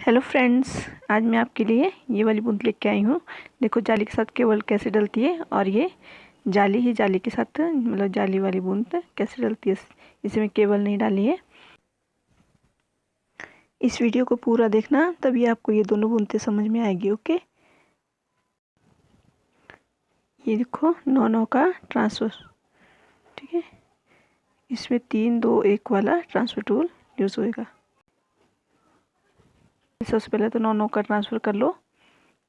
Hello friends, आज मैं आपके लिए ये वाली बूंद लेके आई हूँ। देखो जाली के साथ केबल कैसे डलती है, और ये जाली ही जाली के साथ मतलब जाली वाली बूंद कैसे डलती है। इसमें केबल नहीं डाली है। इस वीडियो को पूरा देखना, तभी आपको ये दोनों बूंदें समझ में आएगी। ओके, ये देखो 9-9 का ट्रांसफ़र, ठीक है। इसमें 3-2-1 वाला ट्रांसफ़र टूल यूज़ होएगा। सबसे पहले तो 9-9 का ट्रांसफ़र कर लो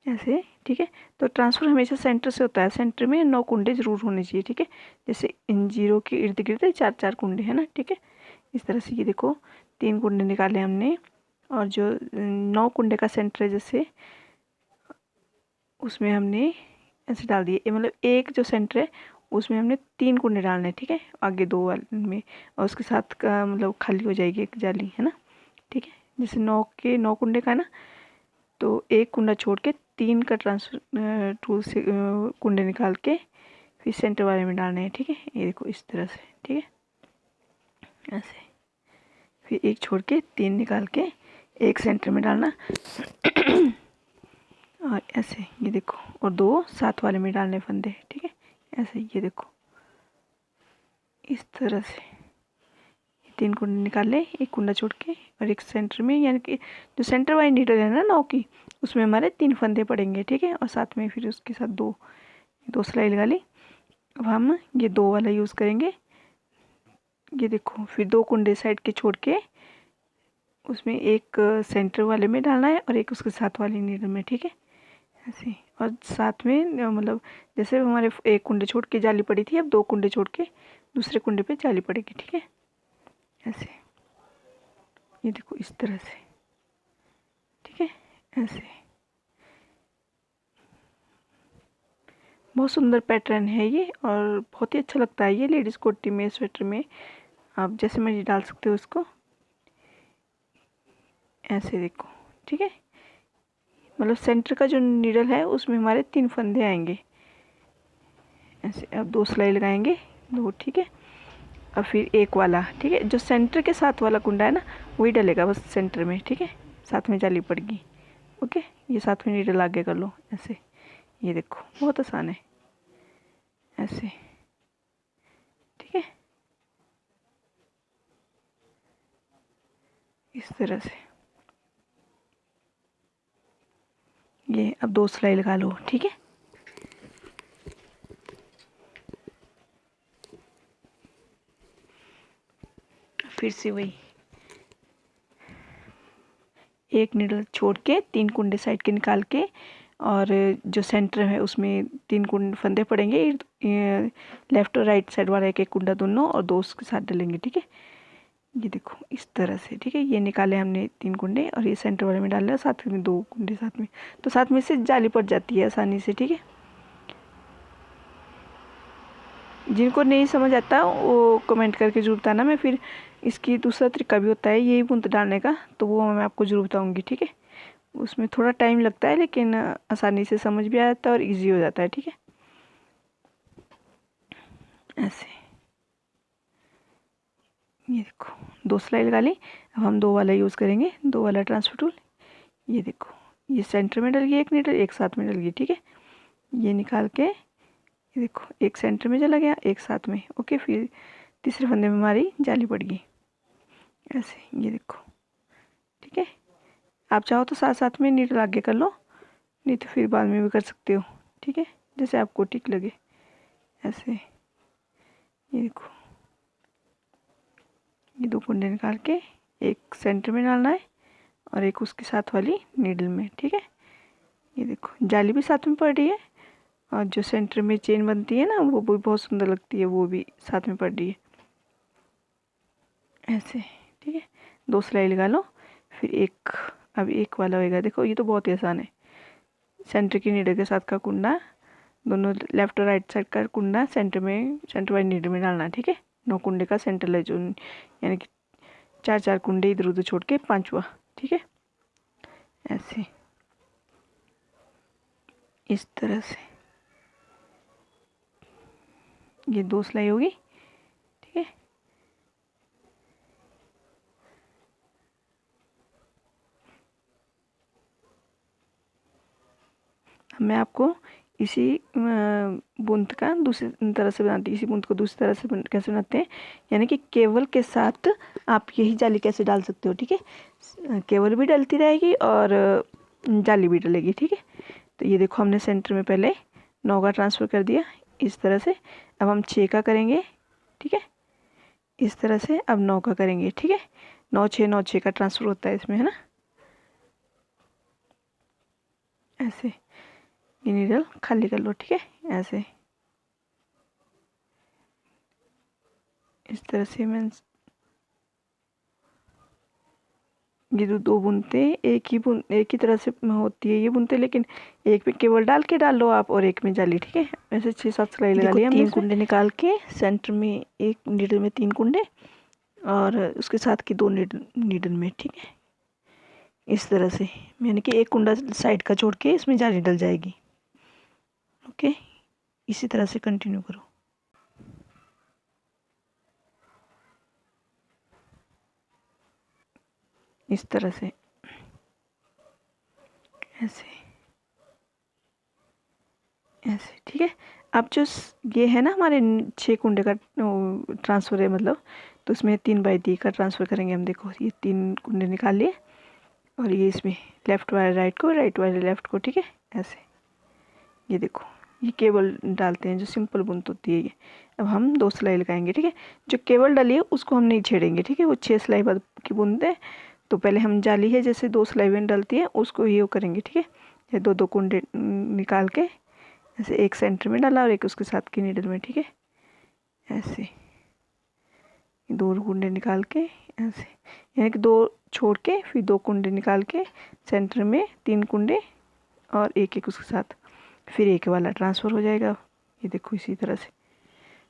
ऐसे, ठीक है। तो ट्रांसफ़र हमेशा सेंटर से होता है। सेंटर में 9 कुंडे ज़रूर होने चाहिए, ठीक है। जैसे इन जीरो के इर्द गिर्द 4-4 कुंडे हैं ना, ठीक है। इस तरह से ये देखो 3 कुंडे निकाले हमने, और जो 9 कुंडे का सेंटर है जैसे उसमें हमने ऐसे डाल दिए। मतलब एक जो सेंटर है उसमें हमने 3 कुंडे डालने हैं, ठीक है। आगे 2 वाले में, और उसके साथ का मतलब खाली हो जाएगी एक जाली, है ना, ठीक है। जैसे 9 के 9 कुंडे का ना, तो एक कुंडा छोड़ के 3 का ट्रांसफर टूल से कुंडे निकाल के फिर सेंटर वाले में डालने हैं, ठीक है। ये देखो इस तरह से, ठीक है। ऐसे फिर एक छोड़ के 3 निकाल के एक सेंटर में डालना और ऐसे ये देखो, और 2 साथ वाले में डालने फंदे, ठीक है। ऐसे ये देखो इस तरह से 3 कुंडे निकाल ले, एक कुंडा छोड़ के, और एक सेंटर में, यानी कि जो सेंटर वाली नीडल है ना 9 की, उसमें हमारे 3 फंदे पड़ेंगे, ठीक है। और साथ में फिर उसके साथ दो सिलाई लगा ली। अब हम ये 2 वाला यूज़ करेंगे। ये देखो फिर 2 कुंडे साइड के छोड़ के उसमें एक सेंटर वाले में डालना है और एक उसके साथ वाली नीडल में, ठीक है। ऐसे, और साथ में मतलब जैसे हमारे एक कुंडे छोड़ के जाली पड़ी थी, अब 2 कुंडे छोड़ के दूसरे कुंडे पे जाली पड़ेगी, ठीक है। ऐसे ये देखो इस तरह से, ठीक है। ऐसे बहुत सुंदर पैटर्न है ये, और बहुत ही अच्छा लगता है ये लेडीज़ कोटी में, स्वेटर में आप जैसे मर्जी डाल सकते हो इसको। ऐसे देखो, ठीक है। मतलब सेंटर का जो नीडल है उसमें हमारे 3 फंदे आएंगे ऐसे। अब 2 सिलाई लगाएंगे, 2, ठीक है। और फिर एक वाला, ठीक है, जो सेंटर के साथ वाला कुंडा है ना वही डलेगा बस सेंटर में, ठीक है। साथ में जाली पड़ेगी। ओके, ये साथ में नीडल आगे कर लो ऐसे। ये देखो बहुत आसान है ऐसे, ठीक है। इस तरह से ये अब 2 सिलाई लगा लो, ठीक है। फिर से वही एक नीडल छोड़ के 3 कुंडे साइड के निकाल के, और जो सेंटर है उसमें 3 कुंडे फंदे पड़ेंगे, लेफ्ट और राइट साइड वाला एक एक कुंडा दोनों, और 2 उसके साथ डलेंगे, ठीक है। ये देखो इस तरह से, ठीक है। ये निकाले हमने 3 कुंडे, और ये सेंटर वाले में डाल, साथ में 2 कुंडे साथ में, तो साथ में से जाली पड़ जाती है आसानी से, ठीक है। जिनको नहीं समझ आता वो कमेंट करके जरूर बताना। मैं फिर इसकी दूसरा तरीका भी होता है यही बूंद डालने का, तो वो मैं आपको ज़रूर बताऊँगी, ठीक है। उसमें थोड़ा टाइम लगता है, लेकिन आसानी से समझ भी आ जाता है और इजी हो जाता है, ठीक है। ऐसे ये देखो 2 सिलाई लगा ली। अब हम 2 वाला यूज़ करेंगे, 2 वाला ट्रांसफर टूल। ये देखो ये सेंटर में डल गई एक नीडल, एक साथ में डल गई, ठीक है। ये निकाल के ये देखो एक सेंटर में चला गया, एक साथ में, ओके। फिर तीसरे फंदे में हमारी जाली पड़ गई ऐसे, ये देखो, ठीक है। आप चाहो तो साथ साथ में नीडल आगे कर लो, नहीं तो फिर बाद में भी कर सकते हो, ठीक है, जैसे आपको ठीक लगे। ऐसे ये देखो ये 2 कुंडे निकाल के एक सेंटर में डालना है और एक उसके साथ वाली नीडल में, ठीक है। ये देखो जाली भी साथ में पड़ रही है, और जो सेंटर में चेन बनती है ना वो भी बहुत सुंदर लगती है, वो भी साथ में पड़ रही है ऐसे, ठीक है। 2 सिलाई लगा लो, फिर एक, अब एक वाला होएगा। देखो ये तो बहुत ही आसान है। सेंटर की नीडल के साथ का कुंडा, दोनों लेफ्ट और राइट साइड का कुंडा सेंटर में, सेंटर वाली नीडल में डालना, ठीक है। 9 कुंडे का सेंटर ले, जो यानी कि 4-4 कुंडे इधर उधर छोड़ के 5वां, ठीक है। ऐसे इस तरह से ये 2 सिलाई होगी, ठीक है। मैं आपको इसी बूंद का दूसरी तरह से बनाती हूँ, इसी बूंद को दूसरी तरह से कैसे बनाते हैं, यानी कि केवल के साथ आप यही जाली कैसे डाल सकते हो। ठीक है, केवल भी डलती रहेगी और जाली भी डलेगी। ठीक है, तो ये देखो हमने सेंटर में पहले 9 का ट्रांसफ़र कर दिया इस तरह से। अब हम 6 का करेंगे। ठीक है, इस तरह से अब 9 का करेंगे। ठीक है, 9 6 का ट्रांसफ़र होता है इसमें, है ना। ऐसे ये नीडल खाली कर लो। ठीक है, ऐसे इस तरह से मैं ये जो 2 बुनते एक ही तरह से होती है ये बुनते, लेकिन एक में केवल डाल के डाल लो आप और एक में जाली। ठीक है, ऐसे 6-7 सिलाई लगा लिया हमने। 3 कुंडे निकाल के सेंटर में एक नीडल में 3 कुंडे और उसके साथ की 2 नीडल में। ठीक है, इस तरह से यानी कि एक कुंडा साइड का छोड़ के इसमें जाली डल जाएगी। ओके, इसी तरह से कंटिन्यू करो। इस तरह से ऐसे ऐसे। ठीक है, अब जो ये है ना हमारे 6 कुंडे का ट्रांसफ़र है, मतलब तो इसमें 3/3 का ट्रांसफ़र करेंगे हम। देखो ये 3 कुंडे निकाल लिए और ये इसमें लेफ़्ट वाले राइट को, राइट वाले लेफ़्ट को। ठीक है, ऐसे ये देखो ये केवल डालते हैं जो सिंपल बुन होती है ये। अब हम 2 सिलाई लगाएंगे। ठीक है, जो केवल डाली है उसको हम नहीं छेड़ेंगे। ठीक है, वो 6 सिलाई बाद की बुनते हैं, तो पहले हम जाली है जैसे 2 सिलाई बन डलती है उसको ये करेंगे। ठीक है, ये 2 कुंडे निकाल के ऐसे एक सेंटर में डाला और एक उसके साथ की नीडल में। ठीक है, ऐसे 2 कुंडे निकाल के ऐसे, यानी कि 2 छोड़ के फिर 2 कुंडे निकाल के सेंटर में 3 कुंडे और एक उसके साथ, फिर एक वाला ट्रांसफ़र हो जाएगा। ये देखो इसी तरह से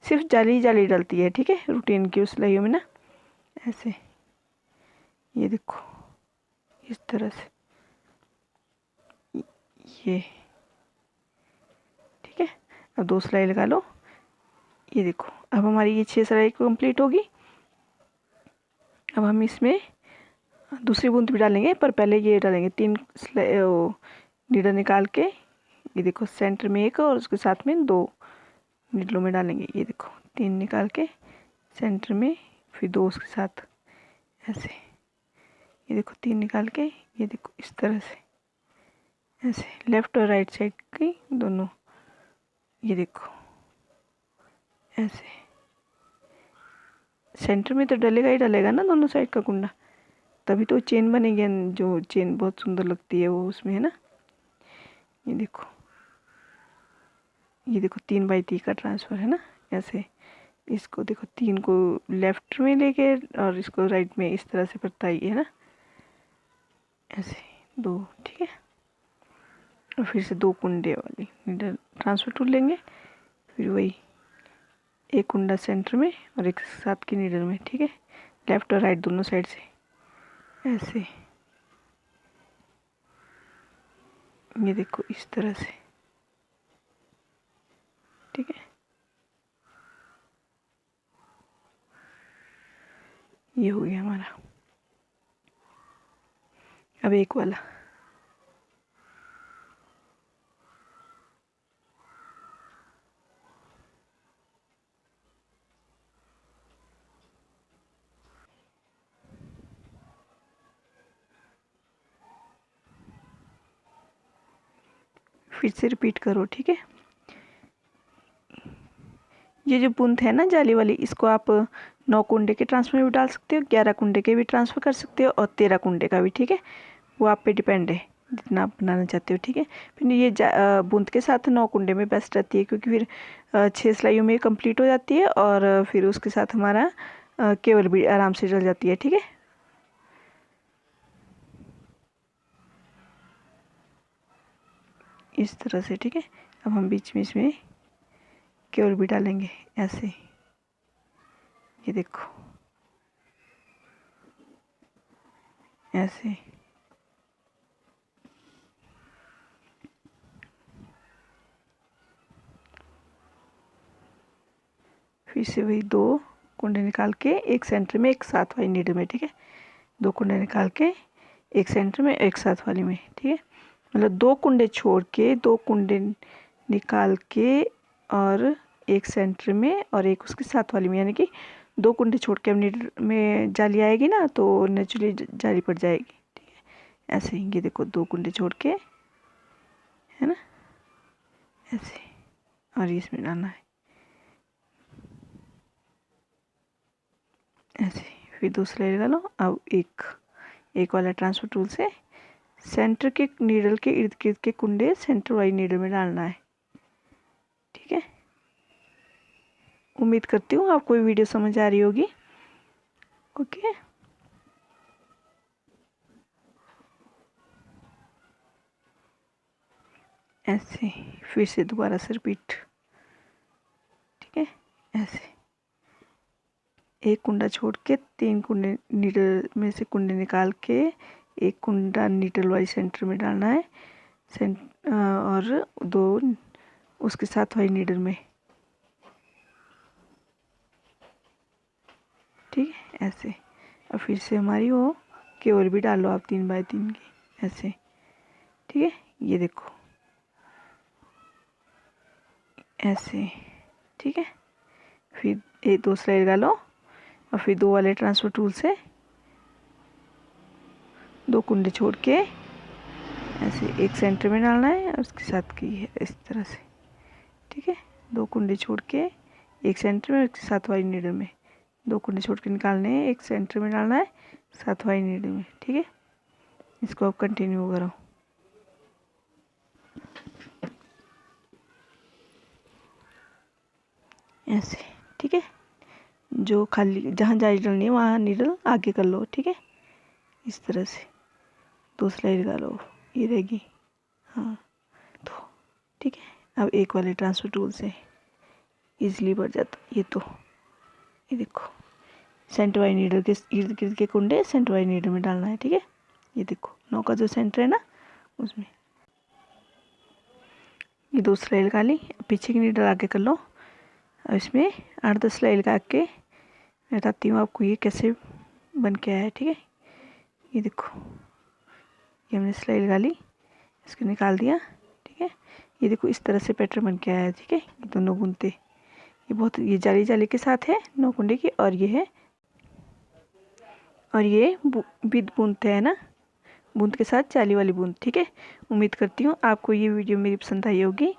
सिर्फ जाली जाली डलती है। ठीक है, रूटीन की उस सिलाइयों में ना ऐसे। ये देखो इस तरह से ये। ठीक है, अब 2 सिलाई लगा लो। ये देखो अब हमारी ये 6 सिलाई कंप्लीट होगी। अब हम इसमें दूसरी बूंद भी डालेंगे, पर पहले ये डालेंगे 3 नीडल निकाल के। ये देखो सेंटर में एक और उसके साथ में 2 नीडलों में डालेंगे। ये देखो 3 निकाल के सेंटर में फिर 2 उसके साथ ऐसे। ये देखो 3 निकाल के, ये देखो इस तरह से ऐसे लेफ़्ट और राइट साइड की दोनों। ये देखो ऐसे सेंटर में तो डलेगा ही डलेगा ना दोनों साइड का कुंडा, तभी तो चेन बनेगी, जो चेन बहुत सुंदर लगती है वो उसमें, है ना। ये देखो 3/3 का ट्रांसफ़र है ना ऐसे। इसको देखो 3 को लेफ़्ट में लेके और इसको राइट में इस तरह से पड़ता है ना ऐसे 2। ठीक है, और फिर से 2 कुंडे वाली नीडल ट्रांसफ़र टूल लेंगे, फिर वही एक कुंडा सेंटर में और एक साथ की नीडल में। ठीक है, लेफ़्ट और राइट दोनों साइड से ऐसे। ये देखो इस तरह से। ठीक है, ये हो गया हमारा। अब एक वाला फिर से रिपीट करो। ठीक है, ये जो बूंद है ना जाली वाली, इसको आप 9 कुंडे के ट्रांसफ़र में भी डाल सकते हो, 11 कुंडे के भी ट्रांसफ़र कर सकते हो और 13 कुंडे का भी। ठीक है, वो आप पे डिपेंड है जितना आप बनाना चाहते हो। ठीक है, फिर ये बूंद के साथ 9 कुंडे में बेस्ट रहती है, क्योंकि फिर 6 सिलाइयों में कंप्लीट हो जाती है और फिर उसके साथ हमारा केवल भी आराम से डल जाती है। ठीक है, इस तरह से। ठीक है, अब हम बीच में इसमें केवल भी डालेंगे ऐसे। ये देखो ऐसे। फिर से वही 2 कुंडे निकाल के एक सेंटर में एक साथ वाली नीडल में। ठीक है, 2 कुंडे निकाल के एक सेंटर में एक साथ वाली में। ठीक है, मतलब 2 कुंडे छोड़ के 2 कुंडे निकाल के और एक सेंटर में और एक उसके साथ वाली में, यानी कि 2 कुंडे छोड़ के अब नीडल में जाली आएगी ना तो नेचुरली जाली पड़ जाएगी। ठीक है, ऐसे ही ये देखो 2 कुंडे छोड़ के, है ना, ऐसे, और इसमें डालना है ऐसे। फिर दूसरा लगा लो। अब एक वाला ट्रांसफर टूल से सेंटर के नीडल के इर्द गिर्द के कुंडे सेंटर वाली नीडल में डालना है। ठीक है, उम्मीद करती हूँ आपको ये वीडियो समझ आ रही होगी। ओके, ऐसे फिर से दोबारा से रिपीट। ठीक है, ऐसे एक कुंडा छोड़ के 3 कुंडे नीडल में से कुंडे निकाल के एक कुंडा नीडल वाली सेंटर में डालना है, और 2 उसके साथ वाली नीडल में। ठीक है, ऐसे। और फिर से हमारी वो केवल भी डालो आप 3 बाय 3 की, ऐसे। ठीक है, ये देखो ऐसे। ठीक है, फिर एक दूसरा लगा लो और फिर 2 वाले ट्रांसफर टूल से 2 कुंडे छोड़ के ऐसे एक सेंटर में डालना है और उसके साथ की है इस तरह से। ठीक है, 2 कुंडे छोड़ के एक सेंटर में, उसके साथ वाली नीडल में 2 कुंडे छोड़ के निकालने हैं, एक सेंटर में डालना है, साथ वाली नीडल में। ठीक है, इसको अब कंटिन्यू करो ऐसे। ठीक है, जो खाली जहाँ जाली डलनी है वहाँ नीडल आगे कर लो। ठीक है, इस तरह से दूसरा ही लगा लो, ये रहेगी। हाँ, तो ठीक है, अब एक वाले ट्रांसफर टूल से इजीली बढ़ जाता ये। तो ये देखो सेंटर वाली नीडल के इर्द गिर्द के कुंडे सेंटर वाली नीडल में डालना है। ठीक है, ये देखो 9 का जो सेंटर है ना उसमें। ये 2 सिलाई लगा ली, पीछे की नीडल आगे कर लो और इसमें 8-10 सिलाई लगा के मैं बताती हूँ आपको ये कैसे बन के आया है। ठीक है, ये देखो ये हमने सिलाई लगा ली, इसको निकाल दिया। ठीक है, ये देखो इस तरह से पैटर्न बन के आया है। ठीक है, ये दोनों बुनते, ये बहुत, ये जाली जाली के साथ है 9 कुंडे की, और ये है, और ये बिद बूंदते हैं ना, बूंद के साथ जाली वाली बूंद। ठीक है, उम्मीद करती हूँ आपको ये वीडियो मेरी पसंद आई होगी।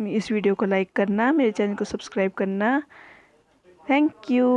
इस वीडियो को लाइक करना, मेरे चैनल को सब्सक्राइब करना। Thank you.